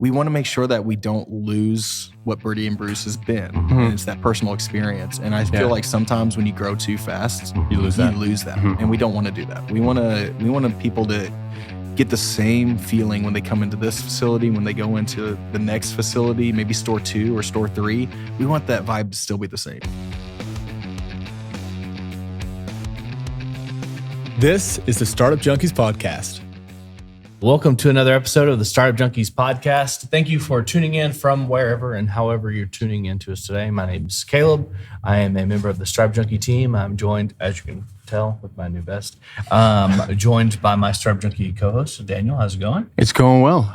we want to make sure that we don't lose what Birdie and Brews has been. And it's that personal experience. And I feel like sometimes when you grow too fast, you lose that. And we don't want to do that. We want people to get the same feeling when they come into this facility, when they go into the next facility, maybe store 2 or store 3. We want that vibe to still be the same. This is the Startup Junkies podcast. Welcome to another episode of the Startup Junkies podcast. Thank you for tuning in from wherever and however you're tuning in to us today. My name is Caleb. I am a member of the Startup Junkie team. I'm joined, as you can tell, with my new vest, joined by my Startup Junkie co-host, Daniel. How's it going? It's going well.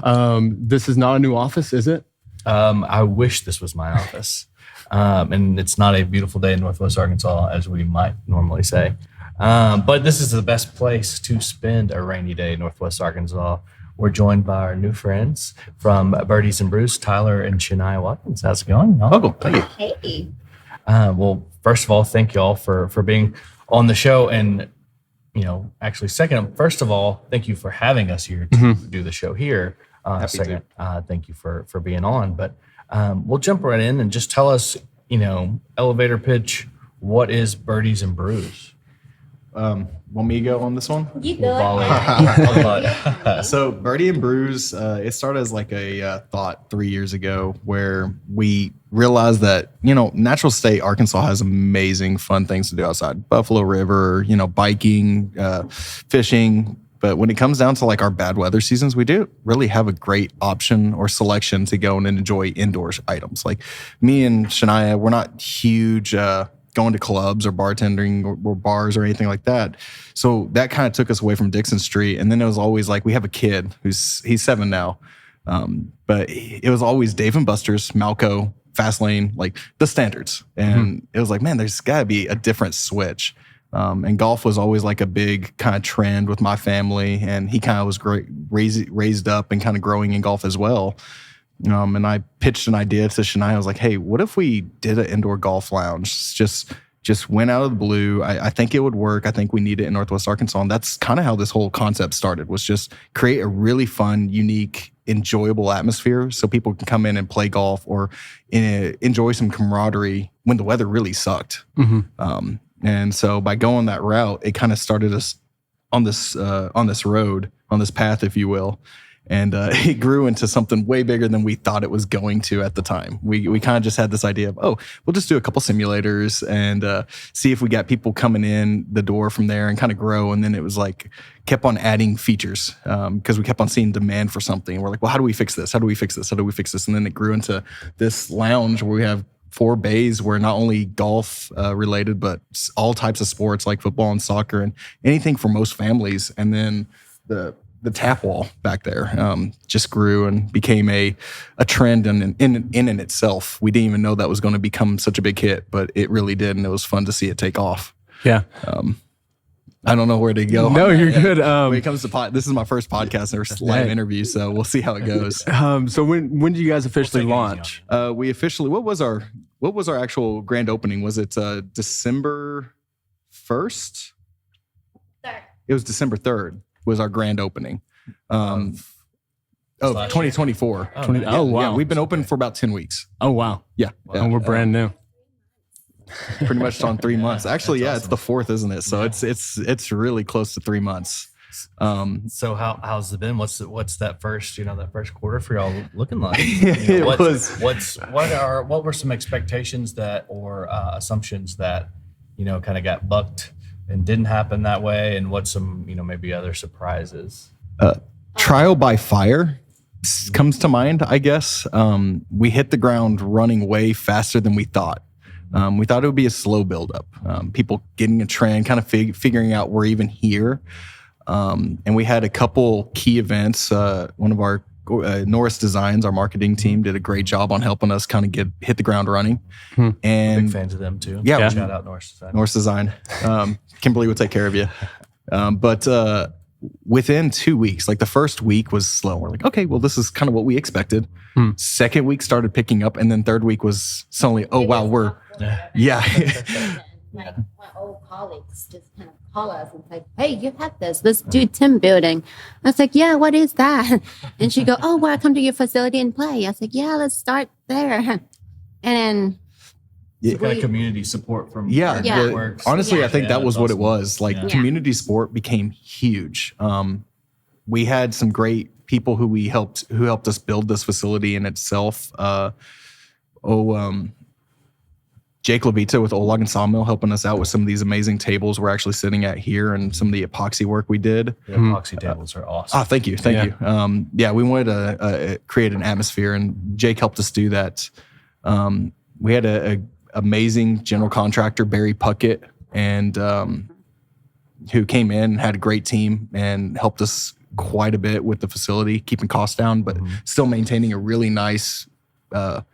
This is not a new office, is it? I wish this was my office. And it's not a beautiful day in Northwest Arkansas, as we might normally say. But this is the best place to spend a rainy day in Northwest Arkansas. We're joined by our new friends from Birdies and Brews, Tyler and Shania Watkins. How's it going? Welcome. Thank you. Hey. Well, first of all, thank you all for being on the show. And, actually, first of all, thank you for having us here to do the show here. Second, thank you for being on. But we'll jump right in and just tell us, elevator pitch, what is Birdies and Brews? Want me to go on this one? You go. So Birdie and Brews, it started as like a thought 3 years ago where we realized that, natural state Arkansas has amazing fun things to do outside. Buffalo River, biking, fishing. But when it comes down to like our bad weather seasons, we do really have a great option or selection to go and enjoy indoor items. Like me and Shania, we're not huge going to clubs or bartending or bars or anything like that. So that kind of took us away from Dixon Street. And then it was always like, we have a kid he's 7 now. But it was always Dave and Buster's, Malco, Fast Lane, like the standards. And it was like, man, there's gotta be a different switch. And golf was always like a big kind of trend with my family. And he kind of was raised up and kind of growing in golf as well. And I pitched an idea to Shania. I was like, hey, what if we did an indoor golf lounge? Just went out of the blue. I think it would work. I think we need it in Northwest Arkansas. And that's kind of how this whole concept started, was just create a really fun, unique, enjoyable atmosphere so people can come in and play golf or enjoy some camaraderie when the weather really sucked. And so by going that route, it kind of started us on this road, on this path, if you will. And it grew into something way bigger than we thought it was going to at the time. We kind of just had this idea of, we'll just do a couple simulators and see if we got people coming in the door from there and kind of grow. And then it was like, kept on adding features because we kept on seeing demand for something. And we're like, well, how do we fix this? How do we fix this? How do we fix this? And then it grew into this lounge where we have 4 bays where not only golf related, but all types of sports like football and soccer and anything for most families. And then the tap wall back there just grew and became a trend in itself. We didn't even know that was going to become such a big hit, but it really did, and it was fun to see it take off. Yeah. I don't know where to go. No, you're good. When it comes to this is my first podcast or live interview, so we'll see how it goes. So when did you guys officially launch? We officially, what was our actual grand opening? Was it December 1st? It was December 3rd. Was our grand opening. 2024. Oh, wow. Yeah, we've been open for about 10 weeks. Oh, wow. Yeah. And we're brand new. Pretty much on 3 months. Actually, That's It's the 4th, isn't it? So it's really close to 3 months. So how's it been? What's that first quarter for y'all looking like? What were some expectations or assumptions that kind of got bucked and didn't happen that way, and what's some maybe other surprises? Trial by fire comes to mind, I guess. We hit the ground running way faster than we thought. We thought it would be a slow buildup. People getting a trend, kind of figuring out we're even here. And we had a couple key events. One of our Norris Designs, our marketing team, did a great job on helping us kind of hit the ground running. And big fans of them too. Yeah. Shout out Norris Design. Norris Design. Kimberly will take care of you. But within 2 weeks, like the first week was slow. We're like, okay, well, this is kind of what we expected. Second week started picking up. And then third week was suddenly, oh, wow, my old colleagues just kind of call us and say, hey, you have this. Let's do team building. I was like, yeah, what is that? And she go, oh, well, I come to your facility and play. I was like, yeah, let's start there. And then kind of community support from Yeah. networks. Honestly, I think that that's was what it awesome. was. Like community sport became huge. We had some great people who helped us build this facility in itself. Jake Levita with Old Log and Sawmill helping us out with some of these amazing tables we're actually sitting at here and some of the epoxy work we did. The epoxy tables are awesome. Oh, thank you. We wanted to create an atmosphere, and Jake helped us do that. We had a amazing general contractor, Barry Puckett, and who came in and had a great team and helped us quite a bit with the facility, keeping costs down, but still maintaining a really nice. I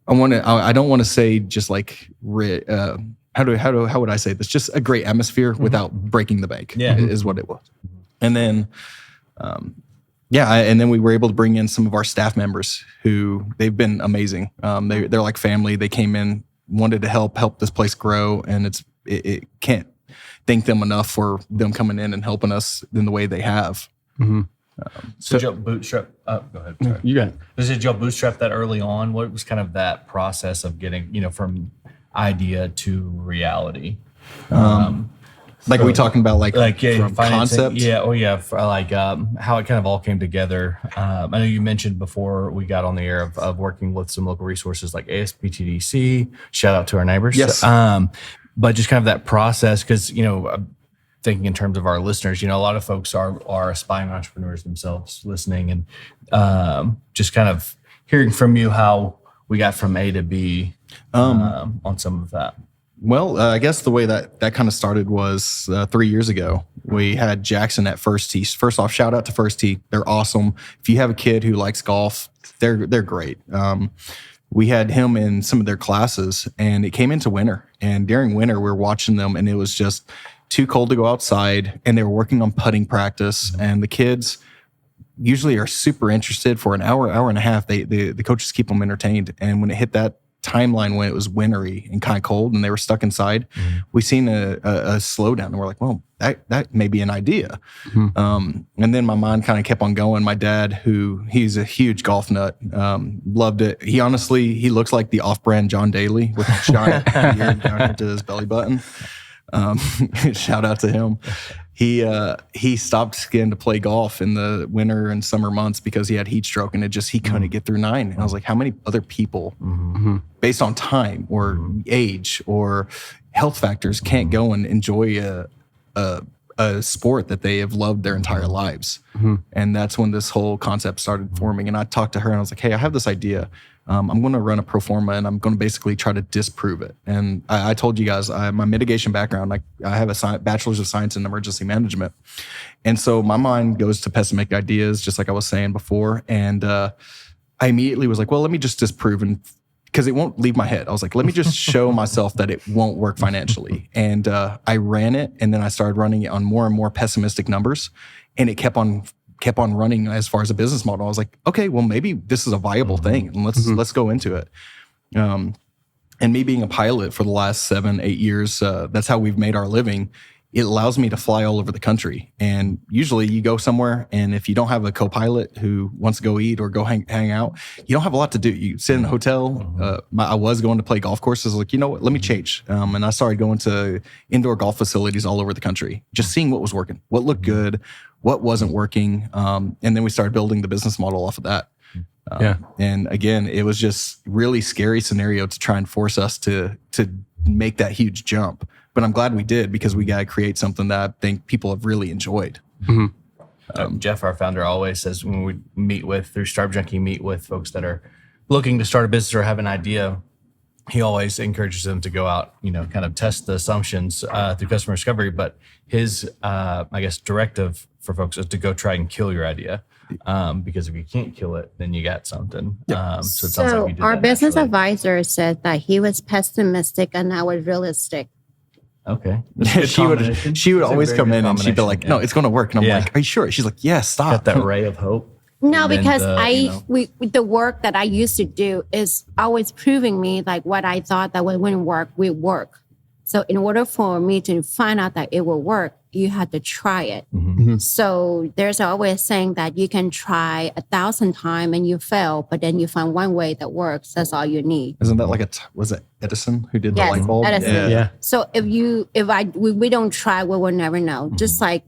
don't want to say just like how would I say this? Just a great atmosphere without breaking the bank. Is what it was. And then, and then we were able to bring in some of our staff members who they've been amazing. They're like family. They came in, wanted to help this place grow, and it can't thank them enough for them coming in and helping us in the way they have. So did y'all bootstrap? Go ahead. Sorry. You got it. Did y'all bootstrap that early on? What was kind of that process of getting, from idea to reality? Like we talking about like from concept? For how it kind of all came together. I know you mentioned before we got on the air of working with some local resources like ASPTDC. Shout out to our neighbors. Yes. But just kind of that process, because thinking in terms of our listeners, a lot of folks are aspiring entrepreneurs themselves listening, and just kind of hearing from you how we got from A to B on some of that. Well, I guess the way that kind of started was 3 years ago. We had Jackson at First Tee. First off, shout out to First Tee. They're awesome. If you have a kid who likes golf, they're great. We had him in some of their classes, and it came into winter. And during winter, we were watching them, and it was just too cold to go outside, and they were working on putting practice. And the kids usually are super interested for an hour and a half. The coaches keep them entertained. And when it hit that timeline when it was wintry and kind of cold and they were stuck inside, we seen a slowdown, and we're like, well, that may be an idea. And then my mind kind of kept on going. My dad, he's a huge golf nut, loved it. He looks like the off-brand John Daly with a giant beard down into his belly button. Shout out to him. He stopped skiing to play golf in the winter and summer months because he had heat stroke, and he couldn't get through 9. And I was like, how many other people, based on time or age or health factors, can't go and enjoy a sport that they have loved their entire lives? And that's when this whole concept started forming. And I talked to her, and I was like, hey, I have this idea. I'm going to run a pro forma, and I'm going to basically try to disprove it. And I told you guys, my mitigation background, I have a bachelor's of science in emergency management. And so my mind goes to pessimistic ideas, just like I was saying before. And I immediately was like, well, let me just disprove, because it won't leave my head. I was like, let me just show myself that it won't work financially. And I ran it, and then I started running it on more and more pessimistic numbers, and it kept on running as far as a business model. I was like, okay, well, maybe this is a viable thing, and let's go into it. And me being a pilot for the last 7-8 years, that's how we've made our living. It allows me to fly all over the country. And usually you go somewhere, and if you don't have a co-pilot who wants to go eat or go hang out, you don't have a lot to do. You sit in a hotel. I was going to play golf courses. Like, you know what, let me change. And I started going to indoor golf facilities all over the country, just seeing what was working, what looked good, what wasn't working. And then we started building the business model off of that. And again, it was just really scary scenario to try and force us to make that huge jump. But I'm glad we did, because we got to create something that I think people have really enjoyed. Jeff, our founder, always says when we through Startup Junkie, meet with folks that are looking to start a business or have an idea, he always encourages them to go out, kind of test the assumptions through customer discovery. But his, directive for folks is to go try and kill your idea. Because if you can't kill it, then you got something. So it sounds like you did our that business naturally. advisor said that he was pessimistic and I was realistic. Okay. She would always come in and she'd be like, no, it's going to work. And I'm Yeah. like, are you sure? She's like, yeah, stop. Got that ray of hope. No, And then because the work that I used to do is always proving me like what I thought that wouldn't work will work. So in order for me to find out that it will work, you have to try it. So there's always saying that you can try 1,000 times and you fail, but then you find one way that works. That's all you need. Isn't that like was it Edison who did the Yes, light bulb? Edison. Yeah. So if we don't try, we will never know. Just like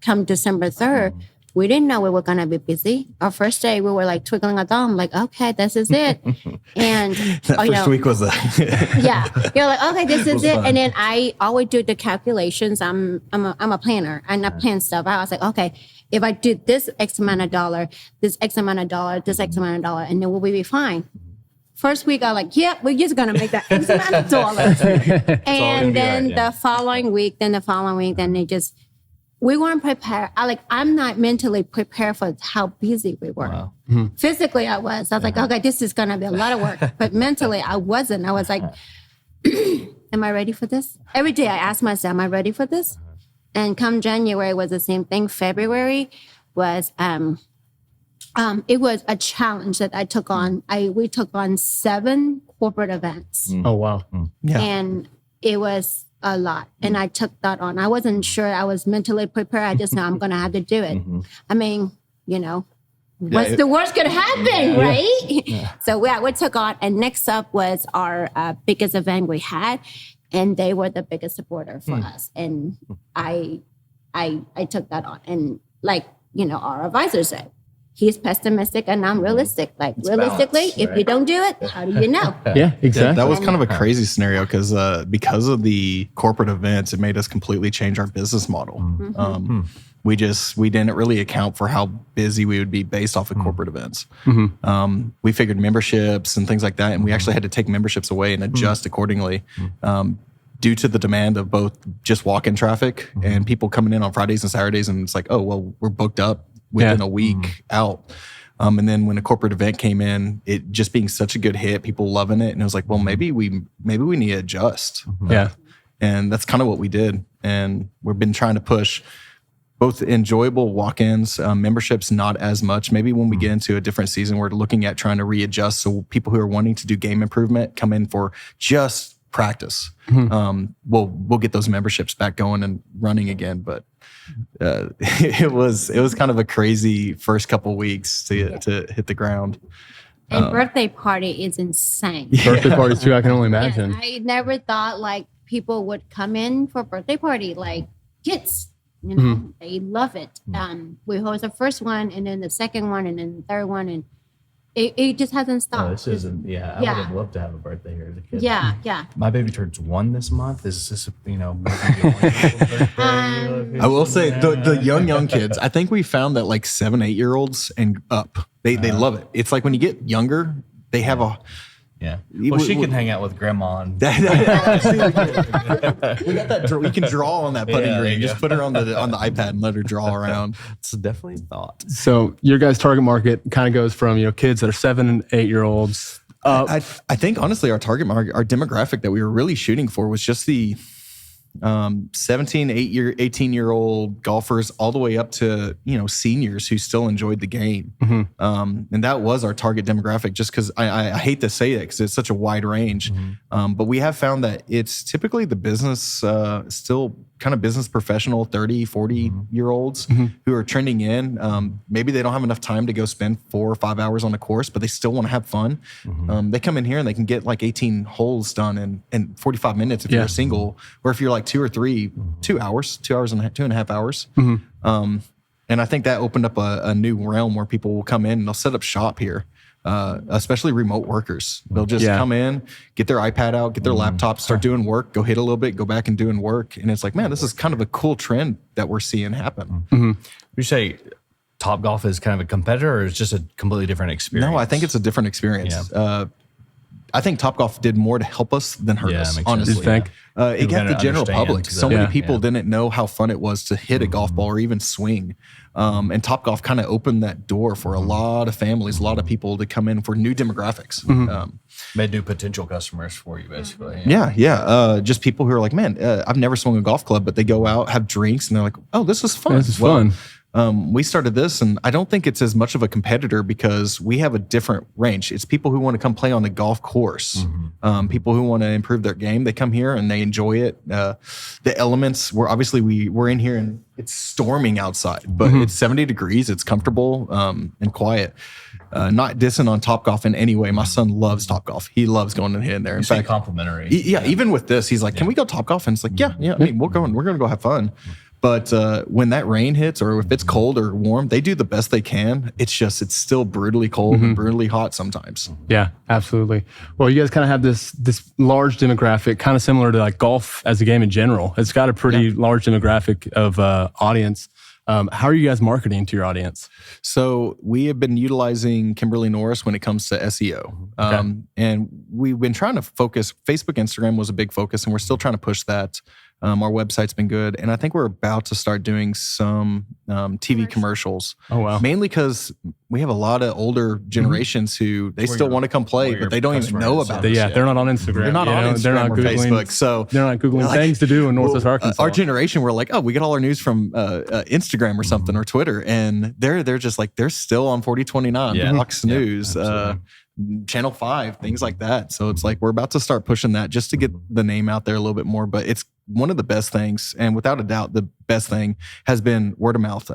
come December 3rd, we didn't know we were going to be busy. Our first day, we were like twiddling our thumb, like, okay, this is it. And That first week was yeah, you're like, okay, this is it. fun. And then I always do the calculations. I'm a planner, and I plan stuff. I was like, okay, if I do this X amount of dollar, this X amount of dollar, this X amount of dollar, and then we'll be fine. First week, I was like, yeah, we're just gonna make that X amount of dollars. And then the following week, then they just. We weren't prepared. I'm not mentally prepared for how busy we were. Wow. Physically, I was. I was like, okay, this is going to be a lot of work. But mentally, I wasn't. I was like, am I ready for this? Every day I ask myself, am I ready for this? And come January was the same thing. February was, it was a challenge that I took on. We took on 7 corporate events. Oh, wow. Yeah. And it was a lot. And I took that on. I wasn't sure I was mentally prepared. I just know I'm going to have to do it. I mean, what's the worst could happen, right? Yeah. So we took on, and next up was our biggest event we had. And they were the biggest supporter for us. And I took that on. And our advisor said, he's pessimistic and I'm realistic. Like realistically, balance, if you don't do it, how do you know? Yeah, exactly. That was kind of a crazy scenario because of the corporate events, it made us completely change our business model. We didn't really account for how busy we would be based off of corporate events. We figured memberships and things like that, and we actually had to take memberships away and adjust accordingly. Due to the demand of both just walk-in traffic and people coming in on Fridays and Saturdays, and it's like, oh, well, we're booked up within a week out. And then when a corporate event came in, it just being such a good hit, people loving it. And it was like, well, maybe we need to adjust. Yeah. And that's kind of what we did. And we've been trying to push both enjoyable walk-ins, memberships, not as much. Maybe when we get into a different season, we're looking at trying to readjust. So people who are wanting to do game improvement come in for just practice. We'll get those memberships back going and running again. But it was kind of a crazy first couple weeks to hit the ground. And birthday party is insane. Birthday parties too, I can only imagine. I never thought people would come in for a birthday party, like kids. They love it. We host the first one, and then the second one, and then the third one, and it just hasn't stopped. No, this isn't. I would have loved to have a birthday here as a kid. Yeah. My baby turns 1 this month. Is this, maybe a birthday? I will say the young kids, I think we found that 7-8-year-olds and up, they love it. It's like when you get younger, they have a... Yeah. Well, she can hang out with grandma. And we got that. We can draw on that putting green. Just put her on the iPad and let her draw around. it's definitely a thought. So your guys' target market kind of goes from kids that are 7 and 8-year-olds. I think honestly, our target market, our demographic that we were really shooting for was just the 18-year-old golfers all the way up to seniors who still enjoyed the game. And that was our target demographic, just because I hate to say it because it's such a wide range. But we have found that it's typically the business, still kind of business professional 30-40-year-olds who are trending in. Maybe they don't have enough time to go spend 4 or 5 hours on a course, but they still want to have fun. They come in here and they can get 18 holes done in 45 minutes if you're a single, or if you're 2 or 3, 2 hours, 2.5 hours. And I think that opened up a new realm where people will come in and they'll set up shop here. Especially remote workers. They'll just come in, get their iPad out, get their laptop, start doing work, go hit a little bit, go back and doing work. And it's like, man, this is kind of a cool trend that we're seeing happen. Would you say Topgolf is kind of a competitor, or is just a completely different experience? No, I think it's a different experience. I think Topgolf did more to help us than hurt us, honestly. You think? It got the general public. So many people Yeah. didn't know how fun it was to hit a golf ball or even swing. And Topgolf kind of opened that door for a lot of families, a lot of people to come in for new demographics. Made new potential customers for you, basically. Just people who are like, man, I've never swung a golf club, but they go out, have drinks, and they're like, oh, this is fun. This is fun. we started this, and I don't think it's as much of a competitor because we have a different range. It's people who want to come play on the golf course, people who want to improve their game. They come here and they enjoy it. The elements, we're in here and it's storming outside, but it's 70 degrees. It's comfortable and quiet. Not dissing on Topgolf in any way. My son loves Topgolf. He loves going and hitting there. In fact, complimentary. Even with this, he's like, "Can we go Topgolf?" And it's like, "Yeah. I mean, we're going to go have fun." But when that rain hits, or if it's cold or warm, they do the best they can. It's still brutally cold and brutally hot sometimes. Yeah, absolutely. Well, you guys kind of have this large demographic, kind of similar to like golf as a game in general. It's got a pretty large demographic of audience. How are you guys marketing to your audience? So we have been utilizing Kimberly Norris when it comes to SEO. And we've been trying to focus. Facebook, Instagram was a big focus, and we're still trying to push that. Our website's been good. And I think we're about to start doing some TV commercials. Oh, wow. Mainly because we have a lot of older generations who they still want to come play, but they don't even know about it. Yeah, they're not on Instagram. They're not on Instagram, they're not Googling, Facebook. So they're not Googling things to do in Northwest Arkansas. Our generation, we're like, oh, we get all our news from Instagram or something or Twitter. And they're just like, they're still on 4029, Fox News, Channel 5, things like that. So it's like we're about to start pushing that just to get the name out there a little bit more. But it's one of the best things, and without a doubt, the best thing has been word of mouth.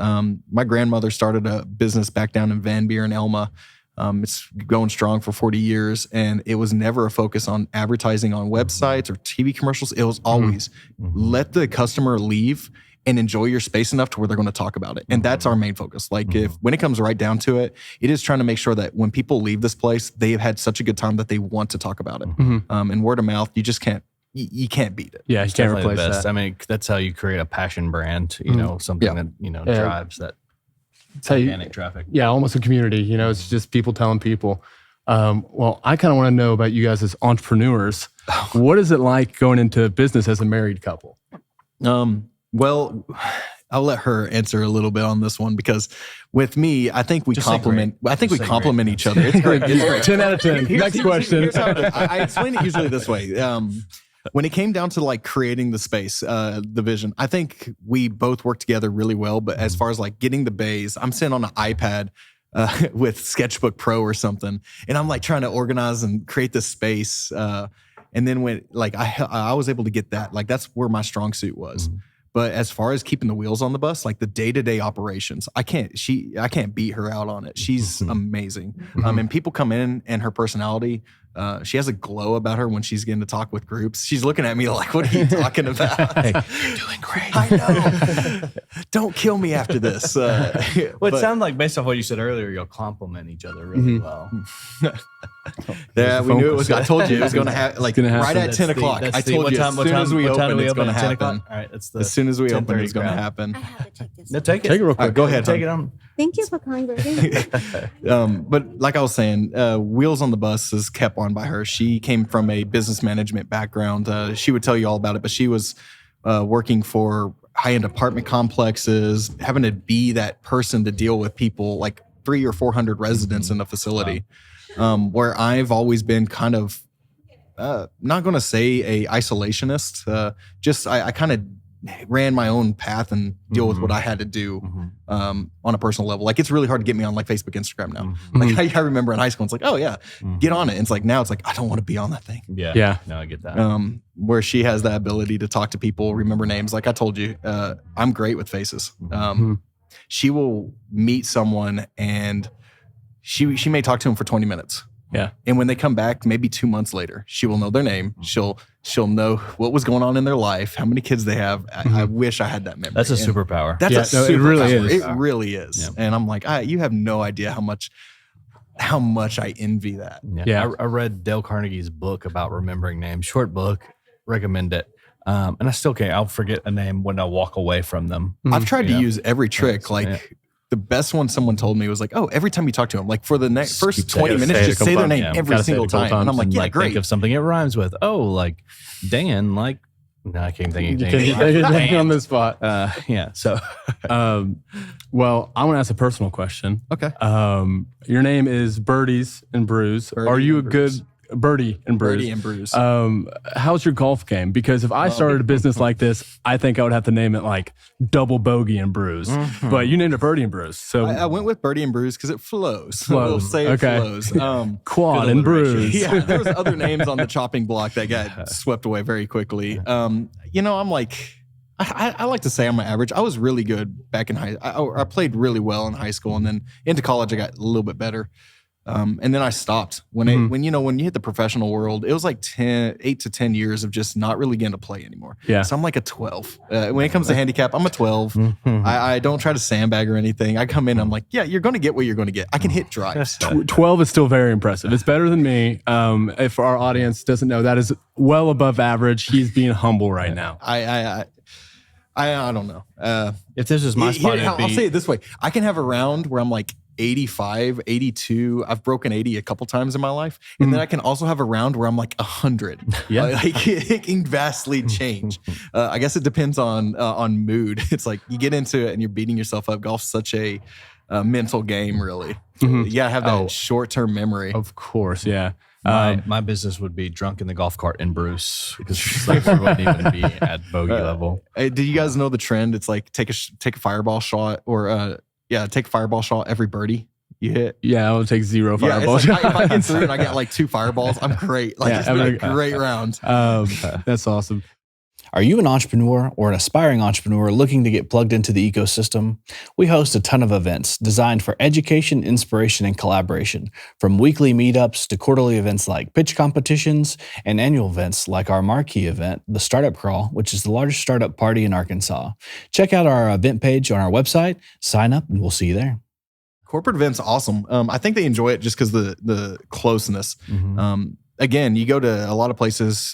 My grandmother started a business back down in Van Buren, Elma. It's going strong for 40 years, and it was never a focus on advertising on websites or TV commercials. It was always let the customer leave and enjoy your space enough to where they're going to talk about it. And that's our main focus. Like when it comes right down to it, it is trying to make sure that when people leave this place, they have had such a good time that they want to talk about it. And word of mouth, you just can't, you can't beat it. Yeah, you can't replace that. that. I mean, that's how you create a passion brand, something that, drives that organic traffic. Yeah, almost a community. It's just people telling people. Well, I kind of want to know about you guys as entrepreneurs. What is it like going into business as a married couple? Well, I'll let her answer a little bit on this one because with me, I think we complement. I think we complement each other. It's great. It's great. 10 out of 10. Next question. I explain it usually this way. When it came down to like creating the space, the vision, I think we both worked together really well. But as far as like getting the bays, I'm sitting on an iPad with Sketchbook Pro or something, and I'm like trying to organize and create this space. And then when like I was able to get that, like that's where my strong suit was. But as far as keeping the wheels on the bus, like the day-to-day operations, I can't beat her out on it. She's amazing. And people come in and her personality, she has a glow about her when she's getting to talk with groups. She's looking at me like, what are you talking about? Hey, you're doing great. I know. Don't kill me after this. It sounded like based off what you said earlier, you'll complement each other really well. Yeah, we knew it was. I told you it was going to happen. Like right at 10 o'clock. I told you as soon as we open, it's going to happen. All right, that's as soon as we open, it's going to happen. I have to take this. No, take it. Take it real quick. Go ahead. Take it on. Thank you for congregating. But like I was saying, Wheels on the Bus is kept on by her. She came from a business management background. She would tell you all about it, but she was working for high-end apartment complexes, having to be that person to deal with people like 300 or 400 residents in a facility. Where I've always been kind of, not going to say a isolationist, I kind of ran my own path and deal with what I had to do on a personal level. Like it's really hard to get me on like Facebook, Instagram now. Like I remember in high school, it's like, oh yeah, get on it. And it's like now it's like I don't want to be on that thing. Yeah. No, I get that. Where she has that ability to talk to people, remember names. Like I told you, I'm great with faces. She will meet someone and she may talk to him for 20 minutes. Yeah. And when they come back, maybe 2 months later, she will know their name. She'll know what was going on in their life, how many kids they have. I wish I had that memory. That's a superpower. That's a superpower. It really is. It really is. Yeah. And I'm like, you have no idea how much I envy that. Yeah. I read Dale Carnegie's book about remembering names. Short book. Recommend it. And I still can't. I'll forget a name when I walk away from them. I've tried to use every trick. The best one someone told me was like, every time you talk to them, like for the next first 20 minutes, just say their name every single time. And I'm like, yeah, great. Think of something it rhymes with. Oh, like Dan, like, no, I can't think of anything. Can't on the spot. Yeah. So, well, I want to ask a personal question. Okay. Your name is Birdies and Brews. Are you a good Birdie and Brews. Birdie and Brews. How's your golf game? Because if I started a business like this, I think I would have to name it like Double Bogey and Brews. But you named it Birdie and Brews. So I went with Birdie and Brews because it flows. Flows. We'll say it flows. Quad and Brews. Yeah, there was other names on the chopping block that got swept away very quickly. I'm like, I like to say I'm an average. I was really good back in I played really well in high school, and then into college I got a little bit better. And then I stopped when you hit the professional world, it was like 8 to 10 years of just not really getting to play anymore. Yeah. So I'm like a 12. When it comes to handicap, I'm a 12. I don't try to sandbag or anything. I come in, I'm like, yeah, you're going to get what you're going to get. I can hit drives. 12 is still very impressive. It's better than me. If our audience doesn't know, that is well above average. He's being humble right now. I don't know. If this is my spot, I'll say it this way. I can have a round where I'm like 85, 82. I've broken 80 a couple times in my life. And then I can also have a round where I'm like 100. Yeah. Like it can vastly change. I guess it depends on mood. It's like you get into it and you're beating yourself up. Golf's such a mental game, really. You gotta have that short-term memory. Of course, yeah. My business would be drunk in the golf cart in Bruce because we wouldn't even be at bogey level. Do you guys know the trend? It's like take a fireball shot or take a fireball shot every birdie you hit. Yeah, I'll take 0 fireballs. It's like, if I get through and I get like 2 fireballs, I'm great. Like it's been a great round. That's awesome. Are you an entrepreneur or an aspiring entrepreneur looking to get plugged into the ecosystem? We host a ton of events designed for education, inspiration, and collaboration, from weekly meetups to quarterly events like pitch competitions and annual events like our marquee event, the Startup Crawl, which is the largest startup party in Arkansas. Check out our event page on our website, sign up, and we'll see you there. Corporate events, awesome. I think they enjoy it just because the closeness. Again, you go to a lot of places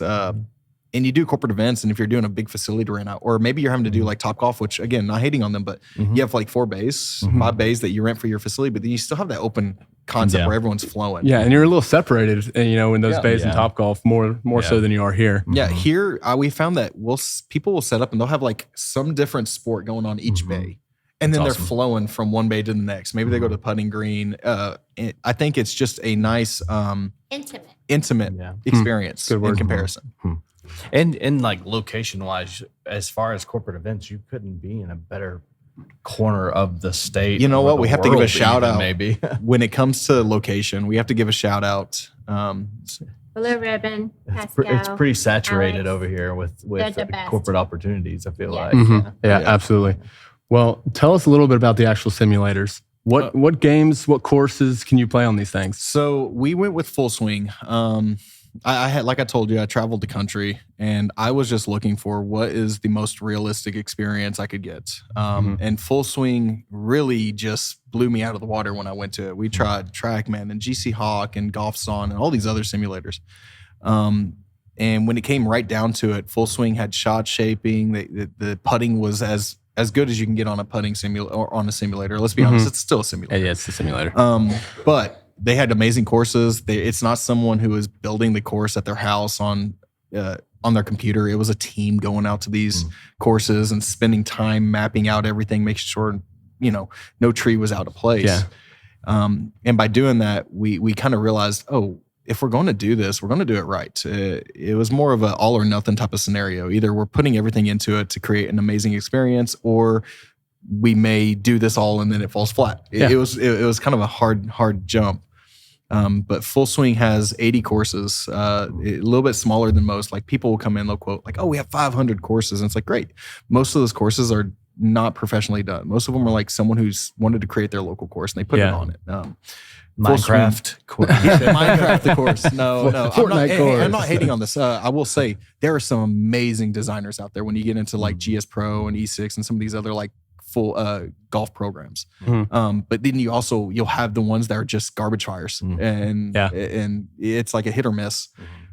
and you do corporate events, and if you're doing a big facility to rent out, or maybe you're having to do like Topgolf, which again, not hating on them, but you have like 4 bays, 5 bays that you rent for your facility, but then you still have that open concept where everyone's flowing. Yeah, and you're a little separated, in those bays in Topgolf more so than you are here. Yeah, here we found that people will set up and they'll have like some different sport going on each bay. And then they're flowing from one bay to the next. Maybe they go to the putting green. I think it's just a nice intimate experience in comparison. And like location wise, as far as corporate events, you couldn't be in a better corner of the state. You know what? We have to give a shout out. Maybe when it comes to location, we have to give a shout out. Blue Ribbon, Pascal. It's pretty saturated Alex. over here with The best. corporate opportunities. I feel like. Yeah, absolutely. Well, tell us a little bit about the actual simulators. What games, what courses can you play on these things? So we went with Full Swing. I had, like I told you, I traveled the country, and I was just looking for what is the most realistic experience I could get. And Full Swing really just blew me out of the water when I went to it. We tried TrackMan and GC Hawk and GolfSon and all these other simulators. And when it came right down to it, Full Swing had shot shaping. The putting was as good as you can get on a putting simulator or on a simulator. Let's be honest, it's still a simulator. Yeah, it's a simulator. But they had amazing courses. It's not someone who is building the course at their house on their computer. It was a team going out to these courses and spending time mapping out everything, making sure no tree was out of place. Yeah. And by doing that, we kind of realized, if we're going to do this, we're going to do it right. It was more of an all or nothing type of scenario. Either we're putting everything into it to create an amazing experience, or we may do this all and then it falls flat. It was kind of a hard jump. But Full Swing has 80 courses, a little bit smaller than most. Like people will come in, they'll quote like, we have 500 courses. And it's like, great. Most of those courses are not professionally done. Most of them are like someone who's wanted to create their local course and they put it on it. Minecraft course. Minecraft, the course. No. Fortnite course. I'm not hating on this. I will say there are some amazing designers out there when you get into like GS Pro and E6 and some of these other like full golf programs. But then you'll have the ones that are just garbage fires and it's like a hit or miss.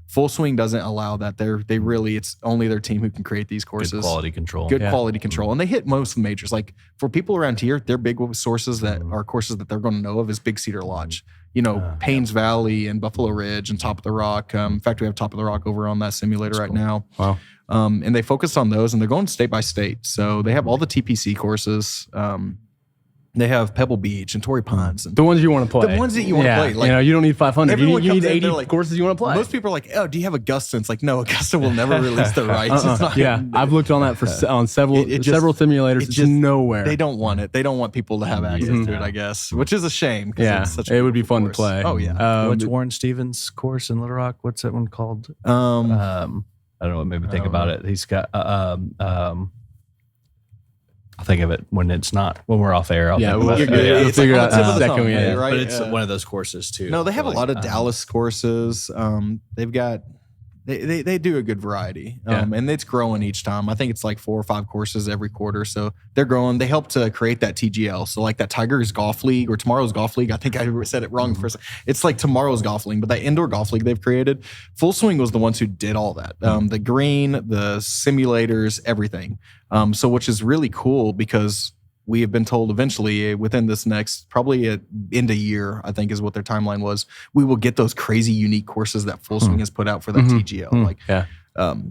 Full Swing doesn't allow that. It's only their team who can create these courses. Good quality control. Quality control. And they hit most of the majors. Like for people around here, their big sources that are courses that they're going to know of is Big Cedar Lodge. Paynes Valley and Buffalo Ridge and Top of the Rock. In fact, we have Top of the Rock over on that simulator right now. Wow. And they focus on those and they're going state by state. So they have all the TPC courses. They have Pebble Beach and Torrey Pines. And The ones you want to play. The ones that you want to play. Like, you don't need 500. You everyone need comes in, 80 they're like- courses you want to play. most people are like, oh, do you have Augusta? And it's like, no, Augusta will never release the rights. It's not, Yeah, I've looked on that for on several It just- several simulators. It's just- nowhere. They don't want it. They don't want people to have access to it, I guess, which is a shame. 'cause Yeah, it's such a it would be beautiful fun to course. play. Oh, yeah. What's Warren Stevens' course in Little Rock? What's that one called? Um, I don't know. What made me think about it. He's got. I'll think of it when we're off air. I'll Yeah, think about we'll it. figure it out. It's Figure like it on the out tip of the second tongue, we yeah, edit. right? But it's Yeah. one of those courses too. No, they have a Like, lot of Dallas courses. They've got they do a good variety, and it's growing each time. I think it's like 4 or 5 courses every quarter, so they're growing. They help to create that TGL, so like that Tigers Golf League or Tomorrow's Golf League. I think I said it wrong first. It's like Tomorrow's Golf League, but that indoor golf league they've created, Full Swing was the ones who did all that. The green, the simulators, everything. So which is really cool because we have been told eventually within this next, probably end of year, I think is what their timeline was, we will get those crazy unique courses that Full Swing has put out for that TGL. Like, Yeah.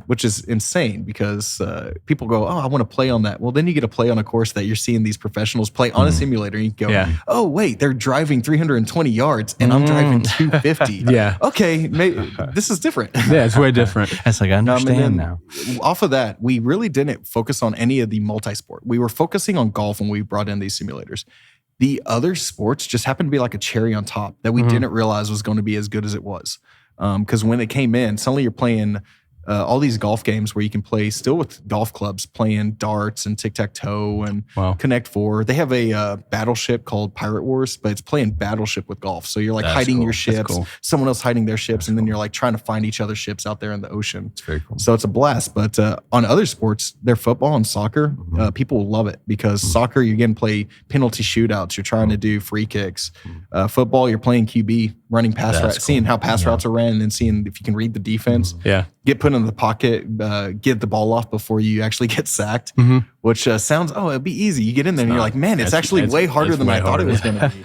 which is insane because people go, oh, I want to play on that. Well, then you get to play on a course that you're seeing these professionals play on a simulator. And you go, Yeah. oh, wait, they're driving 320 yards and I'm driving 250. Yeah. Okay, this is different. Yeah, it's way different. It's like I And understand then now. Off of that, we really didn't focus on any of the multi-sport. We were focusing on golf when we brought in these simulators. The other sports just happened to be like a cherry on top that we didn't realize was going to be as good as it was. Because when it came in, suddenly you're playing all these golf games where you can play still with golf clubs, playing darts and tic-tac-toe and Wow. Connect Four. They have a battleship called Pirate Wars, but it's playing battleship with golf. So you're like That's hiding cool. your That's ships, cool. someone else hiding their ships, and then you're like trying to find each other's ships out there in the ocean. It's very cool. So it's a blast. But on other sports, their football and soccer, people love it because soccer, you're getting to play penalty shootouts. You're trying to do free kicks. Football, you're playing QB, running pass That's routes, cool. seeing how pass routes are ran and seeing if you can read the defense. Yeah. Get put in the pocket, get the ball off before you actually get sacked, which sounds, it'd be easy. You get in there and you're like, man, it's actually way harder than I thought it was going to be.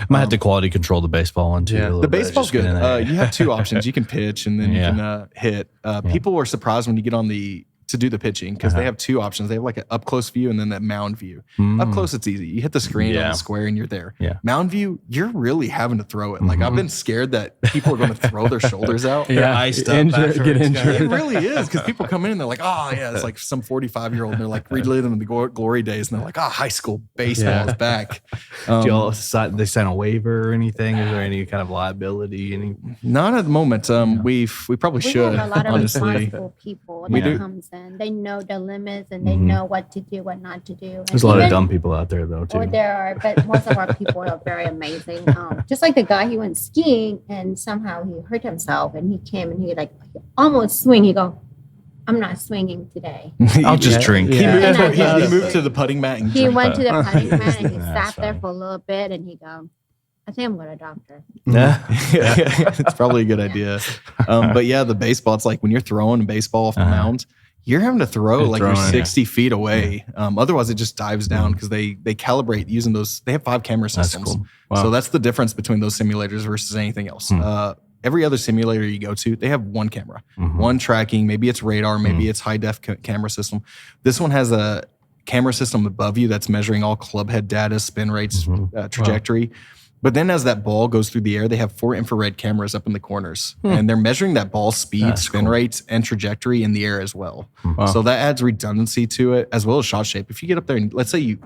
Might have to quality control the baseball one too. Yeah. a little The bit, baseball's just get in good. there. You have 2 options. You can pitch and then Yeah. you can hit. People are surprised when you get on to do the pitching because they have 2 options. They have like an up close view and then that mound view. Up close, it's easy. You hit the screen on Yeah. the square and you're there. Yeah. Mound view, you're really having to throw it. Like I've been scared that people are going to throw their shoulders out. Yeah. iced up Get afterwards, injured. It really is because people come in and they're like, oh, yeah, it's like some 45-year-old and they're like reliving the glory days and they're like, high school baseball is back. Do y'all they sign a waiver or anything? Is there any kind of liability? Not at the moment. We probably We should, have a lot of honestly. responsible people We that do. comes in. They know the limits and they know what to do, what not to do. And There's a lot of even- dumb people out there though too. Or there are, but most of our people are very amazing. Just like the guy, he went skiing and somehow he hurt himself and he came and he almost swing. He go, I'm not swinging today. I'll just drink. He, Yeah. moved, he moved to the putting mat and He drank. went to the putting mat and he That's sat there funny. for a little bit and he go, I think I'm going to doctor. Yeah. It's probably a good idea. But yeah, the baseball, it's like when you're throwing a baseball off the mound, you're having to throw You're like throwing, you're yeah. 60 feet away. Otherwise, it just dives down because they calibrate using those. They have 5 camera That's systems. cool. Wow. So that's the difference between those simulators versus anything else. Every other simulator you go to, they have 1 camera, 1 tracking. Maybe it's radar, maybe it's high def camera system. This one has a camera system above you that's measuring all club head data, spin rates, trajectory. But then as that ball goes through the air, they have 4 infrared cameras up in the corners. And they're measuring that ball speed, spin rates, and trajectory in the air as well. So that adds redundancy to it as well as shot shape. If you get up there and let's say you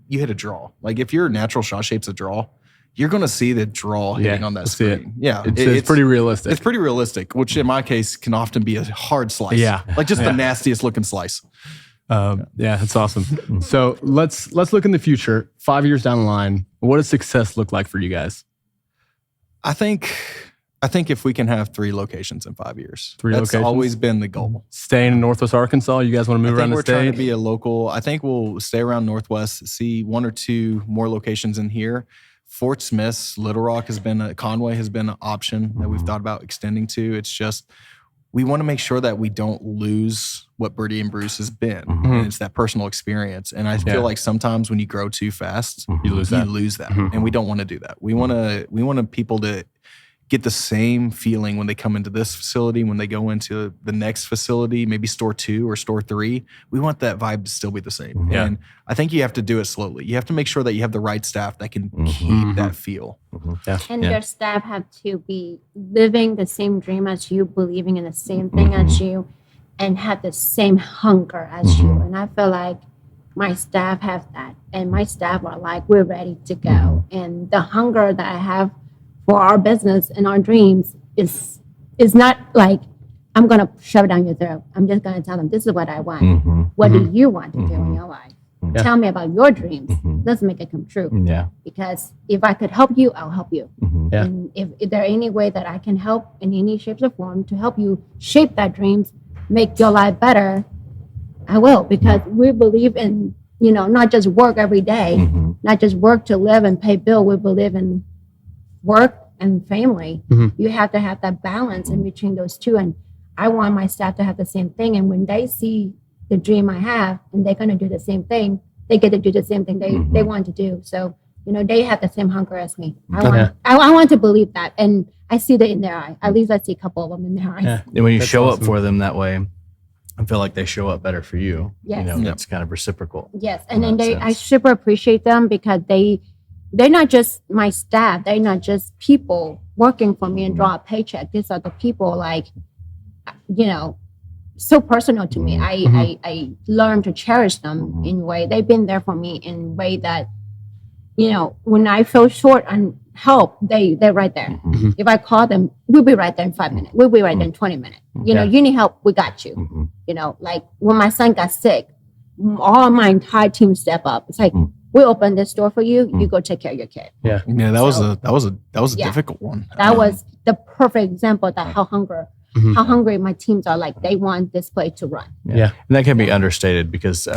hit a draw, like if your natural shot shape's a draw, you're going to see the draw hitting on that see it. screen. Yeah. It's pretty realistic. It's pretty realistic, which in my case can often be a hard slice. Yeah. Like just the nastiest looking slice. Yeah, that's awesome. So let's look in the future. 5 years down the line, what does success look like for you guys? I think if we can have 3 locations in 5 years, 3 that's locations? always been the goal. Staying in Northwest Arkansas, you guys want to I move think around we're the trying state? to be a local. I think we'll stay around Northwest, see 1 or 2 more locations in here. Fort Smith, Little Rock Conway has been an option that we've thought about extending to. It's just we want to make sure that we don't lose what Birdie and Brews has been. And it's that personal experience. And I feel like sometimes when you grow too fast, You lose that. And we don't want to do that. We want people to get the same feeling when they come into this facility, when they go into the next facility, maybe store 2 or store 3. We want that vibe to still be the same. Yeah. And I think you have to do it slowly. You have to make sure that you have the right staff that can keep that feel. And your staff have to be living the same dream as you, believing in the same thing as you, and have the same hunger as you. And I feel like my staff have that. And my staff are like, we're ready to go. And the hunger that I have for our business and our dreams is not like, I'm going to shove it down your throat. I'm just going to tell them, this is what I want. What do you want to do in your life? Tell me about your dreams. Let's make it come true. Yeah. Because if I could help you, I'll help you. Yeah. And if there any way that I can help in any shape or form to help you shape that dreams, make your life better, I will. Because we believe in, not just work every day, not just work to live and pay bill. We believe in work and family. You have to have that balance in between those two. And I want my staff to have the same thing. And when they see the dream I have and they're going to do the same thing, they get to do the same thing they want to do. So, they have the same hunger as me. I want to believe that. And I see that in their eye. At least I see a couple of them in their eyes. Yeah. And when you That's show awesome. up for them that way, I feel like they show up better for you. Yes. It's kind of reciprocal. Yes. And in then that I sense. super appreciate them because they're not just my staff. They're not just people working for me and draw a paycheck. These are the people so personal to me. I learned to cherish them in a way. They've been there for me in a way that, when I feel short on help, they're right there. If I call them, we'll be right there in 5 minutes. We'll be right there in 20 minutes. You need help, we got you. Like when my son got sick, all my entire team step up. It's like, we open this door for you. You go take care of your kid. Yeah, that was a difficult one. That was the perfect example that how hungry my teams are. Like they want this place to run. Yeah. And that can be understated because,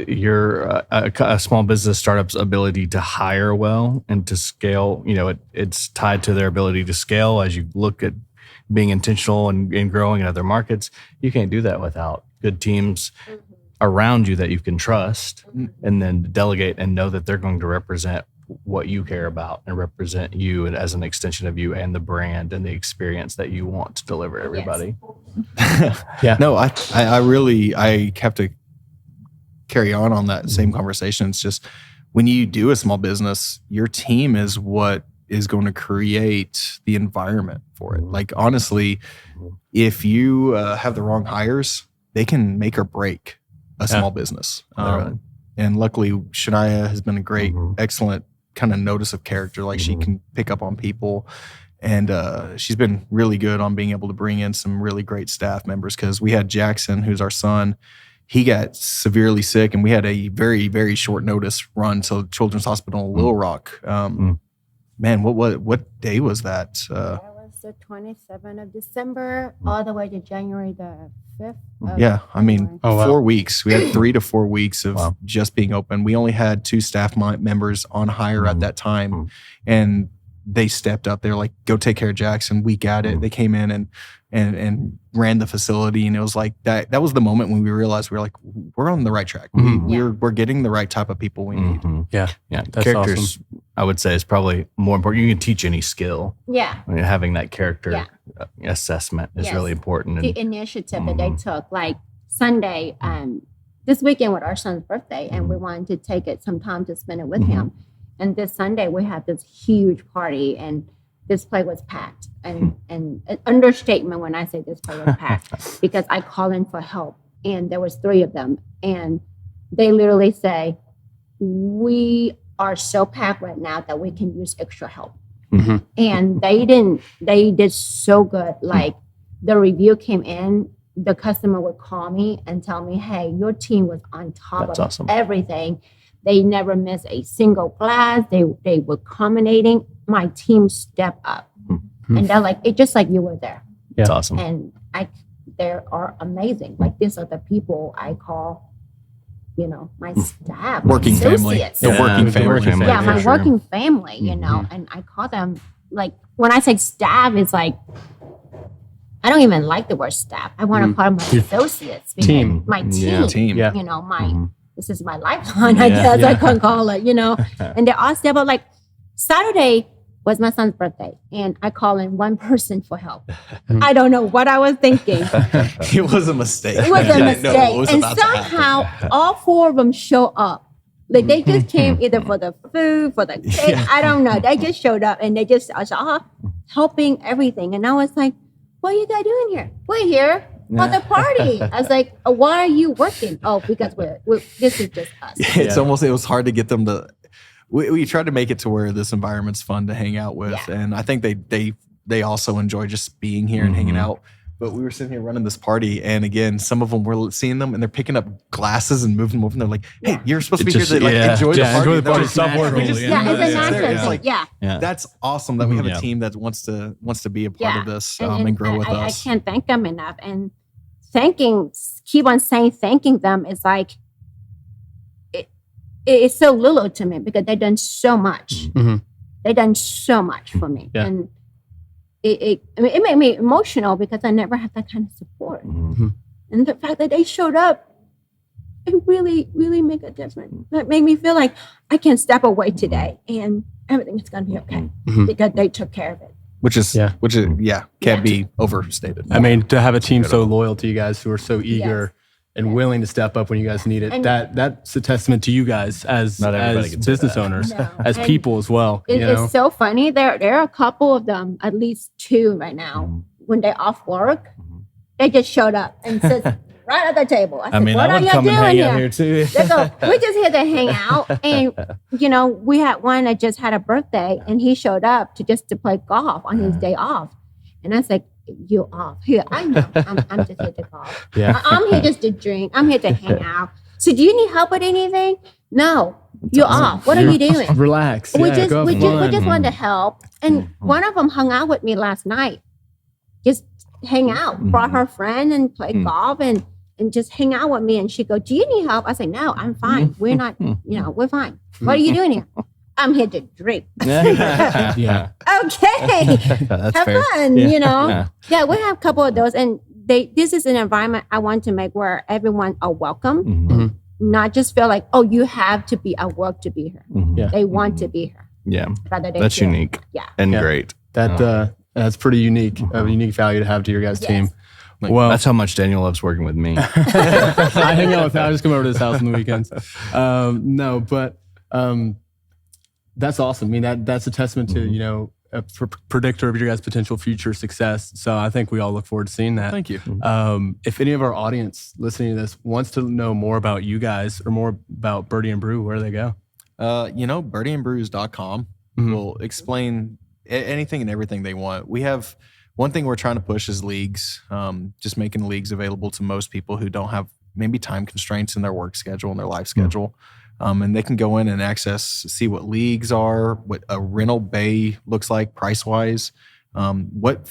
your a small business startup's ability to hire well and to scale, it's tied to their ability to scale as you look at being intentional and growing in other markets. You can't do that without good teams around you that you can trust and then delegate and know that they're going to represent what you care about and represent you and as an extension of you and the brand and the experience that you want to deliver everybody. Yeah. No, I really have to carry on that same conversation. It's just when you do a small business, your team is what is going to create the environment for it. Like honestly, if you have the wrong hires, they can make or break a small business. And luckily, Shania has been a great, excellent kind of notice of character. Like she can pick up on people. And she's been really good on being able to bring in some really great staff members because we had Jackson, who's our son. He got severely sick, and we had a very, very short notice run to Children's Hospital in Little Rock. Man, what day was that? That was the 27th of December, all the way to January the 5th. Yeah, I mean, Oh, wow. 4 weeks. We had 3 to 4 weeks of just being open. We only had 2 staff members on hire at that time, and they stepped up. They're like, "Go take care of Jackson." We got it. They came in and ran the facility, and it was like that. That was the moment when we realized we were like, we're on the right track. We're getting the right type of people we need. Yeah. That's Characters, awesome. I would say, is probably more important. You can teach any skill. Yeah. Having that character assessment is Yes. really important. The initiative that they took, like Sunday, this weekend was our son's birthday, and we wanted to take it some time to spend it with him. And this Sunday, we had this huge party, and this place was packed. And an understatement when I say this place was packed, because I called in for help, and there was 3 of them, and they literally say, "We are so packed right now that we can use extra help." And they did so good. Like the review came in, the customer would call me and tell me, "Hey, your team was on top That's of awesome. everything. They never missed a single class. They were accommodating. My team stepped up." And they're like, it's just like you were there. It's awesome. And they are amazing. Like these are the people I call, my staff, Working my family. associates. The working the family. working family. Yeah, my for sure. working family, and I call them, like, when I say staff, it's like, I don't even like the word staff. I want to call them my associates. because Team. My team. Yeah. Team. Yeah. This is my lifeline, I guess I can call it, and they all step up. Like Saturday, was my son's birthday, and I called in one person for help. I don't know what I was thinking. It was a mistake. It was a I mistake. didn't know what was And about to happen. somehow all 4 of them show up. Like they just came either for the food, for the cake. Yeah. I don't know. They just showed up and they just was all helping everything. And I was like, what are you guys doing here? We're here for the party. I was like, why are you working? Oh, because we're this is just us. It's almost, it was hard to get them to, we tried to make it to where this environment's fun to hang out with. Yeah. And I think they also enjoy just being here and hanging out. But we were sitting here running this party, and again, some of them were seeing them, and they're picking up glasses and moving them over. And they're like, "Hey, you're supposed to be here to like enjoy the party." Enjoy the party. They're Stop working. just- Yeah, it's a it's natural there. It's thing. like, Yeah. that's awesome that we have Yeah. a team that wants to be a part of this And and grow with I us. can't thank them enough. And keep on thanking them is like, it's so little to me because they've done so much. Mhm. They've done so much for me. Yeah. And it made me emotional because I never had that kind of support. And the fact that they showed up, it really, really made a difference. It made me feel like I can step away today and everything is going to be okay because they took care of it. Which is Yeah. can't be overstated. I mean, to have a team so loyal to you guys who are so eager and willing to step up when you guys need it, And- that's a testament to you guys as Not everybody can say business that. owners, No. as And people as well. You know? It's so funny. There are a couple of them, at least 2 right now, when they're off work, they just showed up and sit right at the table. I said, what are you doing here? too. They go, we're just here to hang out. And, we had one that just had a birthday and he showed up to play golf on his day off. And I was like, you off. Here, I know. I'm just here to golf. Yeah. I'm here just to drink. I'm here to hang out. So do you need help with anything? No. You're off. What are you doing? Relax. We Yeah, just go we have just, we fun. just wanted to help. And one of them hung out with me last night. Just hang out. Brought her friend and played golf and just hang out with me. And she go, do you need help? I said, no, I'm fine. We're not, we're fine. What are you doing here? I'm here to drink. Yeah. Okay. That's Have fair. fun, Yeah. Yeah, we have a couple of those. And this is an environment I want to make where everyone are welcome. Mhm. Not just feel like, oh, you have to be at work to be here. Yeah. They want to be here. Yeah. Rather than That's feel- unique Yeah. and Yeah. great. That's pretty unique, a unique value to have to your guys' Yes. team. Like, Well, That's how much Daniel loves working with me. I hang out with him. I just come over to his house on the weekends. That's awesome. I mean, that's a testament to, a predictor of your guys' potential future success. So I think we all look forward to seeing that. Thank you. If any of our audience listening to this wants to know more about you guys or more about Birdie and Brew, where do they go? birdieandbrews.com will explain anything and everything they want. We have one thing we're trying to push is leagues, just making leagues available to most people who don't have maybe time constraints in their work schedule and their life schedule. And they can go in and see what leagues are, what a rental bay looks like price wise, what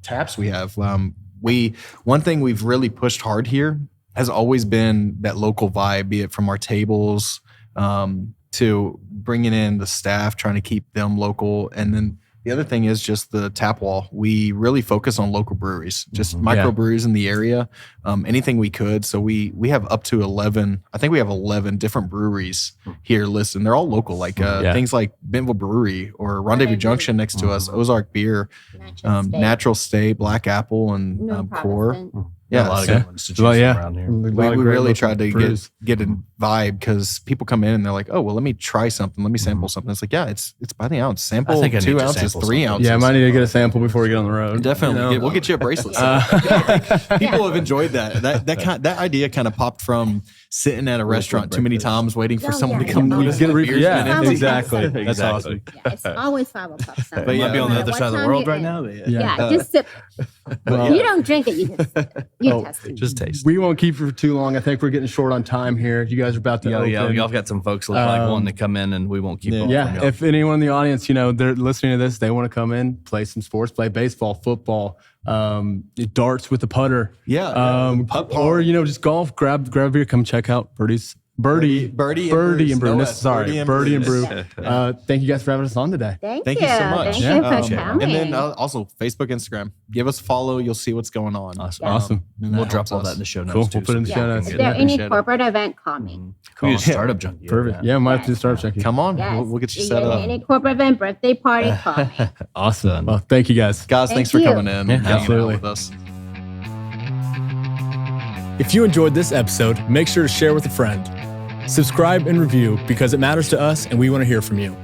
taps we have. One thing we've really pushed hard here has always been that local vibe, be it from our tables, to bringing in the staff, trying to keep them local. And then the other thing is just the tap wall. We really focus on local breweries, just microbreweries in the area, anything we could. So we have up to 11, I think we have 11 different breweries here listed. And they're all local, like things like Bentonville Brewery or Rendezvous Junction next to us, Ozark Beer, Natural State, Black Apple, and Core. Yeah, a lot of so good ones to choose from around here. we really tried to get a vibe because people come in and they're like, oh, well, let me try something. Let me sample something. It's like, yeah, it's by the ounce. Sample I think I need 2 to ounces, sample 3 something. ounces. Yeah, I might need to get a sample before we get on the road. Definitely. We'll get you a bracelet. People have enjoyed that. That idea kind of popped from sitting at a restaurant too many times waiting for someone to come Just get a beers yeah, minutes. exactly. That's Exactly. awesome. Yeah, it's always 5 o'clock. Something. But yeah, Might be on the no other What side of the time world you right in? now. Yeah, just sip. Well, You don't drink it. You test it. Just taste. we won't keep you for too long. I think we're getting short on time here. You guys are about to open. Y'all got some folks look like wanting to come in, and we won't keep them. Yeah, if anyone in the audience, they're listening to this, they want to come in, play some sports, play baseball, football, darts with the putter. Yeah, Or, just golf, grab a beer, come check out Birdie's Birdie and Brew. No S, Sorry, Birdie and Brew. Thank you guys for having us on today. Thank Thank you so much. Thank Yeah. you for coming. And then also Facebook, Instagram. Give us a follow. You'll see what's going on. Awesome. And We'll that drop helps all us. that in the show notes Cool. too. We'll put it in the so show people notes. can If get there it. any Appreciate it. corporate event, call me. Cool. Startup Junkie. Perfect. Yeah, might have to start checking. Come on. Yes. We'll get you If set up. Any corporate event, birthday party, call me. Awesome. Well, thank you guys. Guys, Thank thanks for you. coming in. Yeah, and hanging out absolutely. with us. If you enjoyed this episode, make sure to share with a friend. Subscribe and review because it matters to us and we want to hear from you.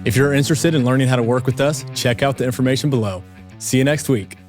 If you're interested in learning how to work with us, check out the information below. See you next week.